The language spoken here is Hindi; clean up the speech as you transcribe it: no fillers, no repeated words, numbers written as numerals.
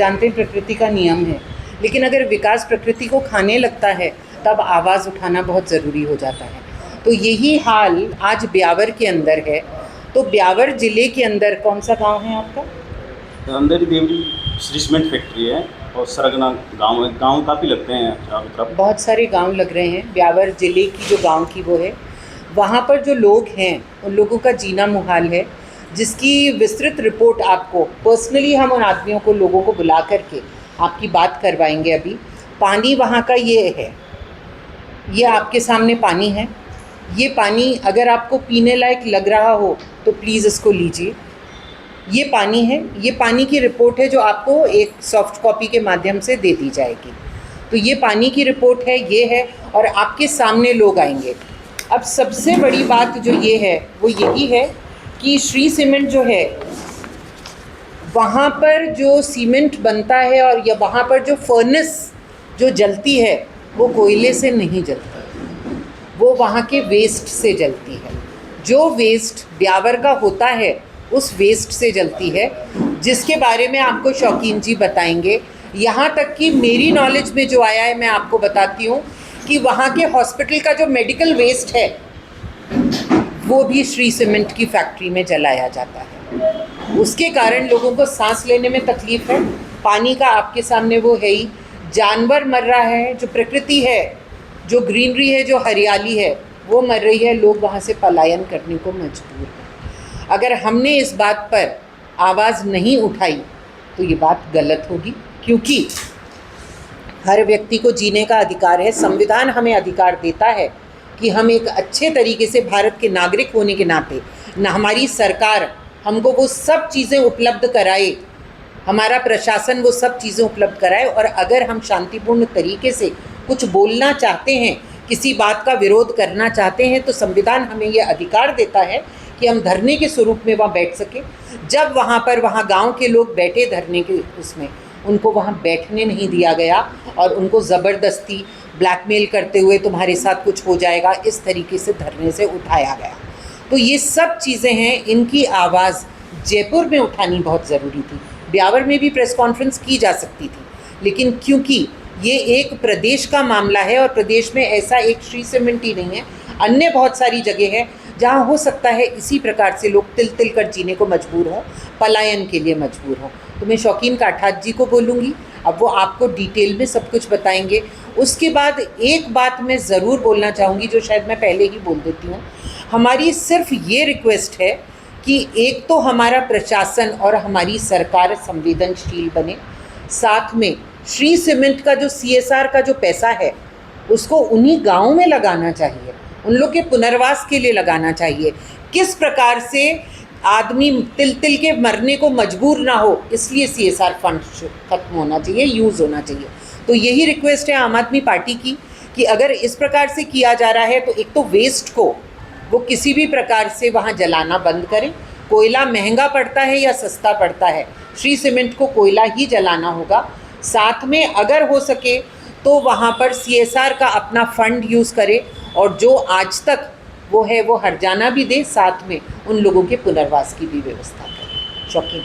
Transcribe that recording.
जानते हैं प्रकृति का नियम है, लेकिन अगर विकास प्रकृति को खाने लगता है तब आवाज़ उठाना बहुत ज़रूरी हो जाता है। तो यही हाल आज ब्यावर के अंदर है। तो ब्यावर ज़िले के अंदर कौन सा गांव है आपका? अंदर देवरी श्री सीमेंट फैक्ट्री है और सरगना गांव है। गांव काफ़ी लगते हैं चारों तरफ, बहुत सारे गांव लग रहे हैं। ब्यावर ज़िले की जो गांव की वो है, वहाँ पर जो लोग हैं उन लोगों का जीना मुहाल है, जिसकी विस्तृत रिपोर्ट आपको पर्सनली हम उन आदमियों को, लोगों को बुला करके आपकी बात करवाएंगे। अभी पानी वहाँ का ये है, ये आपके सामने पानी है। ये पानी अगर आपको पीने लायक लग रहा हो तो प्लीज़ इसको लीजिए। ये पानी है, ये पानी की रिपोर्ट है जो आपको एक सॉफ्ट कॉपी के माध्यम से दे दी जाएगी। तो ये पानी की रिपोर्ट है, ये है, और आपके सामने लोग आएंगे। अब सबसे बड़ी बात जो ये है वो यही है कि श्री सीमेंट जो है, वहाँ पर जो सीमेंट बनता है और या वहाँ पर जो फर्नेस जो जलती है वो कोयले से नहीं जलती, वो वहाँ के वेस्ट से जलती है। जो वेस्ट ब्यावर का होता है उस वेस्ट से जलती है, जिसके बारे में आपको शौकीन जी बताएंगे। यहाँ तक कि मेरी नॉलेज में जो आया है मैं आपको बताती हूँ कि वहाँ के हॉस्पिटल का जो मेडिकल वेस्ट है वो भी श्री सीमेंट की फैक्ट्री में जलाया जाता है। उसके कारण लोगों को सांस लेने में तकलीफ़ है। पानी का आपके सामने वो है ही, जानवर मर रहा है, जो प्रकृति है, जो ग्रीनरी है, जो हरियाली है, वो मर रही है। लोग वहाँ से पलायन करने को मजबूर हैं। अगर हमने इस बात पर आवाज़ नहीं उठाई तो ये बात गलत होगी, क्योंकि हर व्यक्ति को जीने का अधिकार है। संविधान हमें अधिकार देता है कि हम एक अच्छे तरीके से भारत के नागरिक होने के नाते हमारी सरकार हमको वो सब चीज़ें उपलब्ध कराए, हमारा प्रशासन वो सब चीज़ें उपलब्ध कराए। और अगर हम शांतिपूर्ण तरीके से कुछ बोलना चाहते हैं, किसी बात का विरोध करना चाहते हैं, तो संविधान हमें ये अधिकार देता है कि हम धरने के स्वरूप में वहाँ बैठ सकें। जब वहाँ गांव के लोग बैठे धरने के उसमें, उनको वहाँ बैठने नहीं दिया गया और उनको ज़बरदस्ती ब्लैकमेल करते हुए तुम्हारे साथ कुछ हो जाएगा इस तरीके से धरने से उठाया गया। तो ये सब चीज़ें हैं, इनकी आवाज़ जयपुर में उठानी बहुत ज़रूरी थी। ब्यावर में भी प्रेस कॉन्फ्रेंस की जा सकती थी, लेकिन क्योंकि ये एक प्रदेश का मामला है और प्रदेश में ऐसा एक श्री सीमेंट ही नहीं है, अन्य बहुत सारी जगह है जहाँ हो सकता है इसी प्रकार से लोग तिल तिल कर जीने को मजबूर हों, पलायन के लिए मजबूर हों। तो मैं शौकीन काठात जी को बोलूँगी, अब वो आपको डिटेल में सब कुछ बताएंगे। उसके बाद एक बात मैं ज़रूर बोलना चाहूँगी जो शायद मैं पहले ही बोल देती हूँ। हमारी सिर्फ ये रिक्वेस्ट है कि एक तो हमारा प्रशासन और हमारी सरकार संवेदनशील बने, साथ में श्री सीमेंट का जो CSR का जो पैसा है उसको उन्हीं गाँव में लगाना चाहिए, उन लोग के पुनर्वास के लिए लगाना चाहिए। किस प्रकार से आदमी तिल तिल के मरने को मजबूर ना हो, इसलिए CSR फंड खत्म होना चाहिए, यूज़ होना चाहिए। तो यही रिक्वेस्ट है आम आदमी पार्टी की कि अगर इस प्रकार से किया जा रहा है तो एक तो वेस्ट को वो किसी भी प्रकार से वहाँ जलाना बंद करें। कोयला महंगा पड़ता है या सस्ता पड़ता है, श्री सीमेंट को कोयला ही जलाना होगा। साथ में अगर हो सके तो वहाँ पर CSR का अपना फंड यूज़ करे और जो आज तक वो है वो हर्जाना भी दे, साथ में उन लोगों के पुनर्वास की भी व्यवस्था करें। शौकीन।